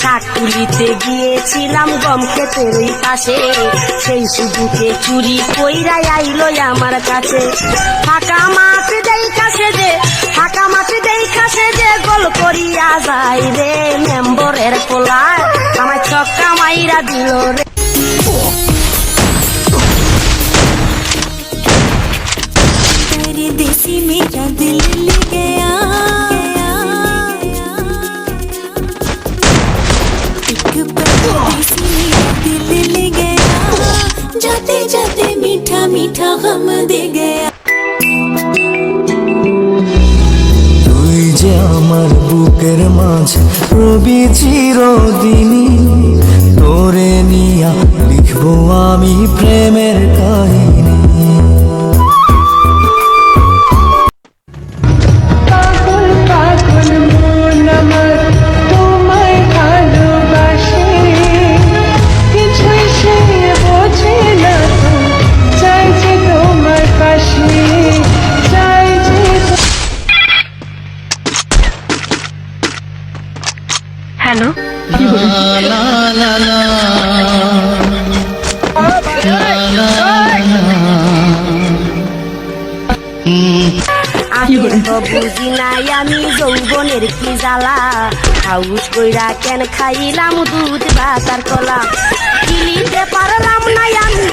শাক তুলিতে গিয়েছিলাম গম ক্ষেতের ওই পাশে, সেই সুযোগে চুরি কইরা আইলো আমার কাছে। ফাঁকা মাছ দেখাছে যে, ফাঁকা মাছ দেখাছে যে, গোল করিয়া যায় রে মেম্বরের পোলায়, আমার ছক্কা মাইরা দিল রে। देसी मेरा दिल ले गया, एक परदेसी मेरा दिल ले गया, जाते जाते मीठा मीठा गम दे गया। তুই যে আমার বুকের মাঝে রবি চিরদিনই, তোরে নিয়া লিখবো আমি প্রেমের কাহিনী। হ্যালো, আমি তো বুঝি নাই আমি যৌবনের কি জ্বালা, হাউস কইরা কেন খাইলাম দুধ ভাতার কলা। গিলিতে পারলাম না আমি,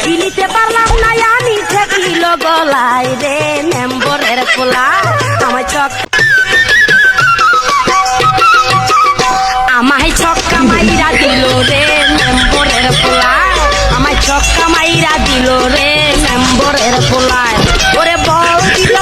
গিলিতে পারলাম না আমি, ঠেকিল গলায় রে মেম্বরের পোলা, আমার চক আমায় ছক্কা মাইরা দিল রে মেম্বরের পোলায়, আমায় ছক্কা মাইরা দিল রে মেম্বরের পোলায়, ওরে বল দিল